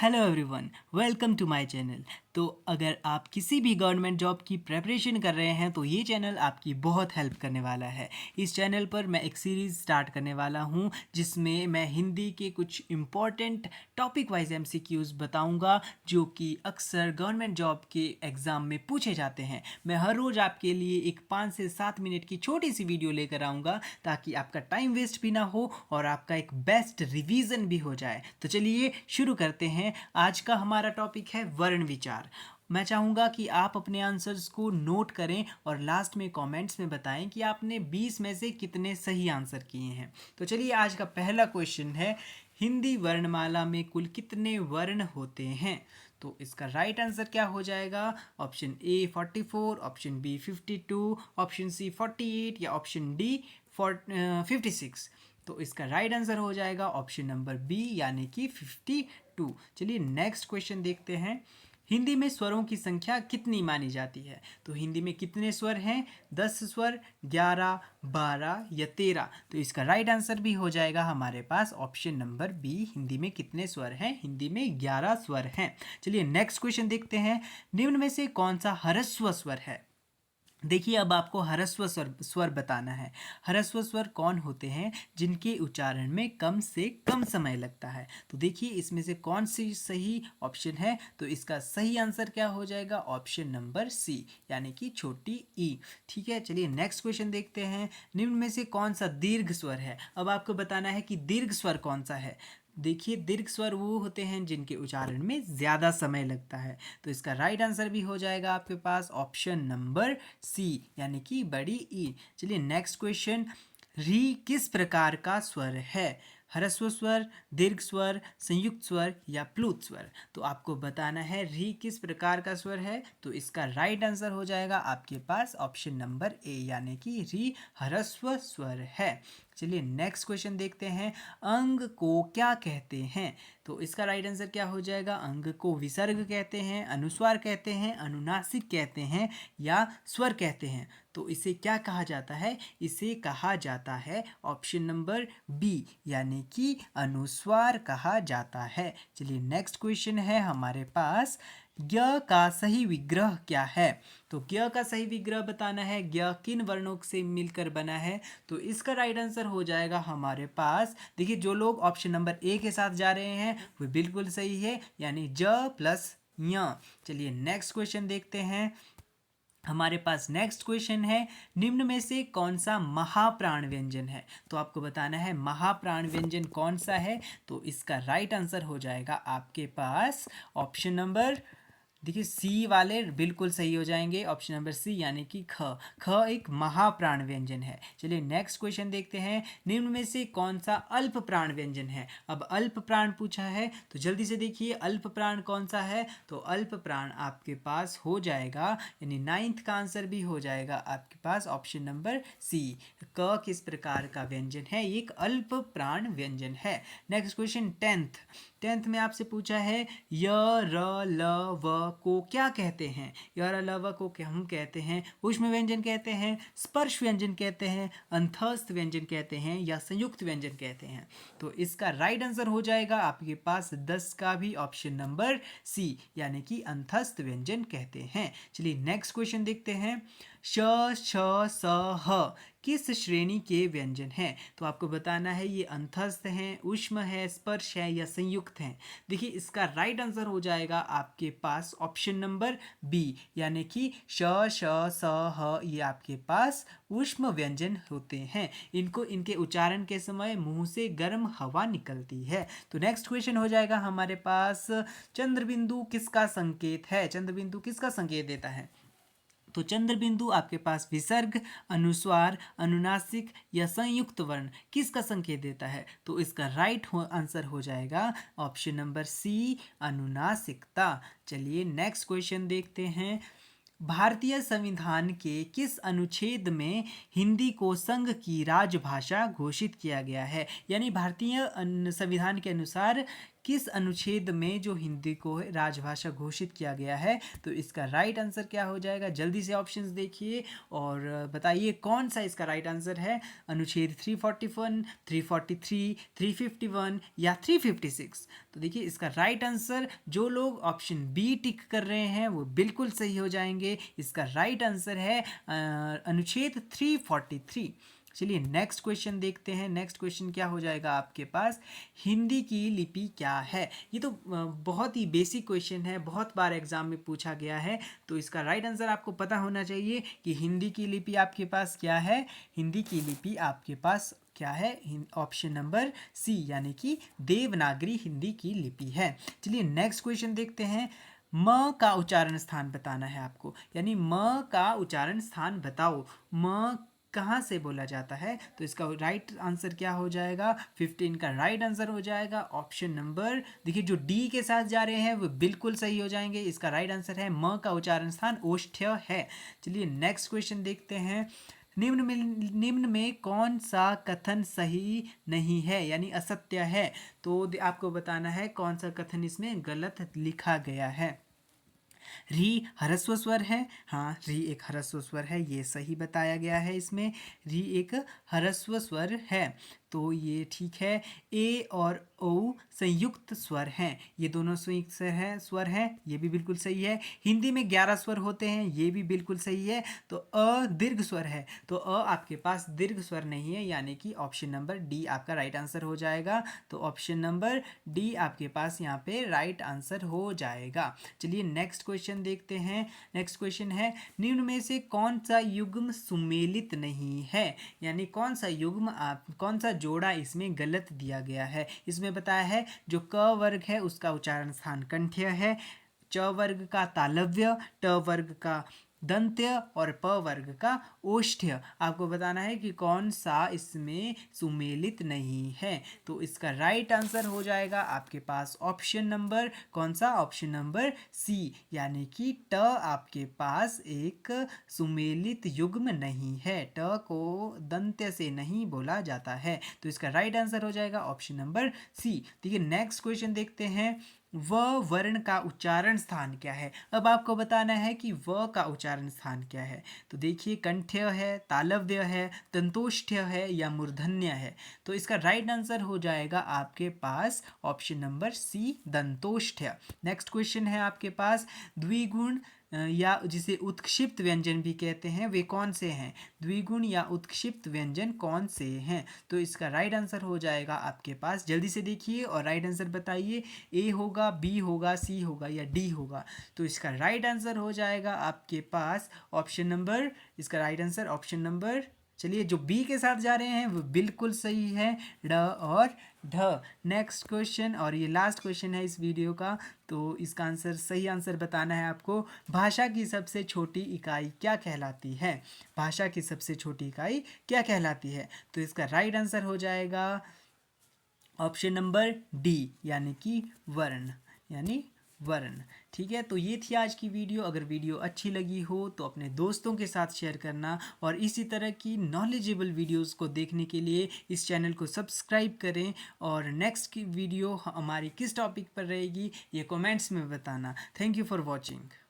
Hello everyone, welcome to my channel. तो अगर आप किसी भी गवर्नमेंट जॉब की प्रेपरेशन कर रहे हैं तो ये चैनल आपकी बहुत हेल्प करने वाला है। इस चैनल पर मैं एक सीरीज़ स्टार्ट करने वाला हूँ जिसमें मैं हिंदी के कुछ इम्पॉर्टेंट टॉपिक वाइज एमसीक्यूज़ बताऊँगा जो कि अक्सर गवर्नमेंट जॉब के एग्ज़ाम में पूछे जाते हैं। मैं हर रोज़ आपके लिए एक 5 से 7 मिनट की छोटी सी वीडियो लेकर आऊँगा ताकि आपका टाइम वेस्ट भी ना हो और आपका एक बेस्ट रिवीजन भी हो जाए। तो चलिए शुरू करते हैं। आज का हमारा टॉपिक है वर्ण विचार। मैं चाहूँगा कि आप अपने आंसर्स को नोट करें और लास्ट में कमेंट्स में बताएं कि आपने 20 में से कितने सही आंसर किए हैं। तो चलिए आज का पहला क्वेश्चन है, हिंदी वर्णमाला में कुल कितने वर्ण होते हैं? तो इसका राइट आंसर क्या हो जाएगा? Option A 44, option B 52, option C 48 या ऑप्शन डी 56। तो इसका राइट आंसर हो जाएगा ऑप्शन नंबर बी यानी कि 52। चलिए नेक्स्ट क्वेश्चन देखते हैं। हिंदी में स्वरों की संख्या कितनी मानी जाती है? तो हिंदी में कितने स्वर हैं? 10 स्वर, 11, 12 या 13? तो इसका राइट आंसर भी हो जाएगा हमारे पास ऑप्शन नंबर बी। हिंदी में कितने स्वर हैं? हिंदी में 11 स्वर हैं। चलिए नेक्स्ट क्वेश्चन देखते हैं। निम्न में से कौन सा ह्रस्व स्वर है? देखिए अब आपको ह्रस्व स्वर बताना है। ह्रस्व स्वर कौन होते हैं जिनके उच्चारण में कम से कम समय लगता है? तो देखिए इसमें से कौन सी सही ऑप्शन है? तो इसका सही आंसर क्या हो जाएगा? ऑप्शन नंबर सी यानी कि छोटी ई। ठीक है, चलिए नेक्स्ट क्वेश्चन देखते हैं। निम्न में से कौन सा दीर्घ स्वर है? अब आपको बताना है कि दीर्घ स्वर कौन सा है। देखिए दीर्घ स्वर वो होते हैं जिनके उच्चारण में ज़्यादा समय लगता है। तो इसका राइट आंसर भी हो जाएगा आपके पास ऑप्शन नंबर सी यानी कि बड़ी ई। चलिए नेक्स्ट क्वेश्चन, री किस प्रकार का स्वर है? ह्रस्व स्वर, दीर्घ स्वर, संयुक्त स्वर या प्लुत स्वर? तो आपको बताना है री किस प्रकार का स्वर है। तो इसका राइट आंसर हो जाएगा आपके पास ऑप्शन नंबर ए यानी कि री ह्रस्व स्वर है। चलिए नेक्स्ट क्वेश्चन देखते हैं। अंग को क्या कहते हैं? तो इसका राइट आंसर क्या हो जाएगा? अंग को विसर्ग कहते हैं, अनुस्वार कहते हैं, अनुनासिक कहते हैं या स्वर कहते हैं? तो इसे क्या कहा जाता है? इसे कहा जाता है ऑप्शन नंबर बी यानी कि अनुस्वार कहा जाता है। चलिए नेक्स्ट क्वेश्चन है हमारे पास, ज्ञ का सही विग्रह क्या है? तो ज्ञ का सही विग्रह बताना है। ज्ञ किन वर्णों से मिलकर बना है? तो इसका राइट आंसर हो जाएगा हमारे पास, देखिए जो लोग ऑप्शन नंबर ए के साथ जा रहे हैं वो बिल्कुल सही है यानी ज प्लस य। चलिए नेक्स्ट क्वेश्चन देखते हैं। हमारे पास नेक्स्ट क्वेश्चन है, निम्न में से कौन सा महाप्राण व्यंजन है? तो आपको बताना है महाप्राण व्यंजन कौन सा है। तो इसका राइट आंसर हो जाएगा आपके पास ऑप्शन नंबर, देखिए सी वाले बिल्कुल सही हो जाएंगे, ऑप्शन नंबर सी यानी कि ख। ख एक महाप्राण व्यंजन है। चलिए नेक्स्ट क्वेश्चन देखते हैं। निम्न में से कौन सा अल्प प्राण व्यंजन है? अब अल्प प्राण पूछा है तो जल्दी से देखिए अल्प प्राण कौन सा है। तो अल्प प्राण आपके पास हो जाएगा यानी नाइन्थ का आंसर भी हो जाएगा आपके पास ऑप्शन नंबर सी। क किस प्रकार का व्यंजन है? एक अल्प प्राण व्यंजन है। नेक्स्ट क्वेश्चन टेंथ में आपसे पूछा है, य र ल व को क्या कहते हैं? य र ल व को क्या हम कहते हैं? ऊष्म व्यंजन कहते हैं, स्पर्श व्यंजन कहते हैं, अंतस्थ व्यंजन कहते हैं या संयुक्त व्यंजन कहते हैं? तो इसका राइट आंसर हो जाएगा आपके पास 10 का भी ऑप्शन नंबर सी यानी कि अंतस्थ व्यंजन कहते हैं। चलिए नेक्स्ट क्वेश्चन देखते हैं। श श स ह किस श्रेणी के व्यंजन हैं? तो आपको बताना है ये अंतस्थ हैं, ऊष्म है, स्पर्श है या संयुक्त हैं? देखिए इसका राइट आंसर हो जाएगा आपके पास ऑप्शन नंबर बी यानी कि श श स ह ये आपके पास ऊष्म व्यंजन होते हैं। इनको इनके उच्चारण के समय मुंह से गर्म हवा निकलती है। तो नेक्स्ट क्वेश्चन हो जाएगा हमारे पास, चंद्रबिंदु किसका संकेत है? चंद्रबिंदु किसका संकेत देता है? तो चंद्र बिंदु आपके पास विसर्ग, अनुस्वार, अनुनासिक या संयुक्त वर्ण किसका संकेत देता है? तो इसका राइट आंसर हो जाएगा ऑप्शन नंबर सी अनुनासिकता। चलिए नेक्स्ट क्वेश्चन देखते हैं। भारतीय संविधान के किस अनुच्छेद में हिंदी को संघ की राजभाषा घोषित किया गया है? यानी भारतीय संविधान के अनुसार किस अनुच्छेद में जो हिंदी को राजभाषा घोषित किया गया है? तो इसका राइट आंसर क्या हो जाएगा? जल्दी से ऑप्शंस देखिए और बताइए कौन सा इसका राइट आंसर है। अनुच्छेद 341, 343, 351 या 356? तो देखिए इसका राइट आंसर, जो लोग ऑप्शन बी टिक कर रहे हैं वो बिल्कुल सही हो जाएंगे। इसका राइट आंसर है अनुच्छेद 343। चलिए नेक्स्ट क्वेश्चन देखते हैं। नेक्स्ट क्वेश्चन क्या हो जाएगा आपके पास? हिंदी की लिपि क्या है? ये तो बहुत ही बेसिक क्वेश्चन है, बहुत बार एग्जाम में पूछा गया है। तो इसका राइट आंसर आपको पता होना चाहिए कि हिंदी की लिपि आपके पास क्या है। हिंदी की लिपि आपके पास क्या है? ऑप्शन नंबर सी यानी कि देवनागरी हिंदी की लिपि है। चलिए नेक्स्ट क्वेश्चन देखते हैं। म का उच्चारण स्थान बताना है आपको, यानी म का उच्चारण स्थान बताओ। म कहाँ से बोला जाता है? तो इसका राइट आंसर क्या हो जाएगा? 15 का राइट आंसर हो जाएगा ऑप्शन नंबर, देखिए जो डी के साथ जा रहे हैं वो बिल्कुल सही हो जाएंगे। इसका राइट आंसर है म का उच्चारण स्थान ओष्ठ्य है। चलिए नेक्स्ट क्वेश्चन देखते हैं। निम्न में कौन सा कथन सही नहीं है यानी असत्य है? तो आपको बताना है कौन सा कथन इसमें गलत लिखा गया है। री ह्रस्व स्वर है, हाँ री एक ह्रस्व स्वर है, ये सही बताया गया है। इसमें री एक ह्रस्व स्वर है तो ये ठीक है। ए और ओ संयुक्त स्वर हैं, ये दोनों संयुक्त स्वर हैं, ये भी बिल्कुल सही है। हिंदी में 11 स्वर होते हैं, ये भी बिल्कुल सही है। तो अ दीर्घ स्वर है, तो अ आपके पास दीर्घ स्वर नहीं है, यानी कि ऑप्शन नंबर डी आपका राइट आंसर हो जाएगा। तो ऑप्शन नंबर डी आपके पास यहाँ पे राइट आंसर हो जाएगा। चलिए नेक्स्ट क्वेश्चन देखते हैं। नेक्स्ट क्वेश्चन है, निम्न में से कौन सा युग्म सुमेलित नहीं है? यानी कौन सा युग्म कौन सा जोड़ा इसमें गलत दिया गया है? इसमें बताया है जो क वर्ग है उसका उच्चारण स्थान कंठ्य है, च वर्ग का तालव्य, ट वर्ग का दंत्य और प वर्ग का ओष्ठ्य। आपको बताना है कि कौन सा इसमें सुमेलित नहीं है। तो इसका राइट आंसर हो जाएगा आपके पास ऑप्शन नंबर कौन सा? ऑप्शन नंबर सी यानी कि ट आपके पास एक सुमेलित युग्म नहीं है, ट को दंत्य से नहीं बोला जाता है। तो इसका राइट आंसर हो जाएगा ऑप्शन नंबर सी। देखिए नेक्स्ट क्वेश्चन देखते हैं। व वर्ण का उच्चारण स्थान क्या है? अब आपको बताना है कि व का उच्चारण स्थान क्या है। तो देखिए कंठ्य है, तालव्य है, दंतोष्ठ्य है या मूर्धन्य है? तो इसका राइट आंसर हो जाएगा आपके पास ऑप्शन नंबर सी दंतोष्ठ्य। नेक्स्ट क्वेश्चन है आपके पास, द्विगुण या जिसे उत्क्षिप्त व्यंजन भी कहते हैं वे कौन से हैं? द्विगुण या उत्क्षिप्त व्यंजन कौन से हैं? तो इसका राइट आंसर हो जाएगा आपके पास, जल्दी से देखिए और राइट आंसर बताइए। ए होगा, बी होगा, सी होगा या डी होगा? तो इसका राइट आंसर हो जाएगा आपके पास ऑप्शन नंबर, इसका राइट आंसर ऑप्शन नंबर, चलिए जो बी के साथ जा रहे हैं वो बिल्कुल सही है, ड और ढ। नेक्स्ट क्वेश्चन और ये लास्ट क्वेश्चन है इस वीडियो का, तो इसका आंसर सही आंसर बताना है आपको। भाषा की सबसे छोटी इकाई क्या कहलाती है? भाषा की सबसे छोटी इकाई क्या कहलाती है? तो इसका राइट आंसर हो जाएगा ऑप्शन नंबर डी यानी कि वर्ण, यानी वर्ण। ठीक है, तो ये थी आज की वीडियो। अगर वीडियो अच्छी लगी हो तो अपने दोस्तों के साथ शेयर करना और इसी तरह की नॉलेजेबल वीडियोस को देखने के लिए इस चैनल को सब्सक्राइब करें। और नेक्स्ट की वीडियो हमारी किस टॉपिक पर रहेगी ये कमेंट्स में बताना। Thank you for watching.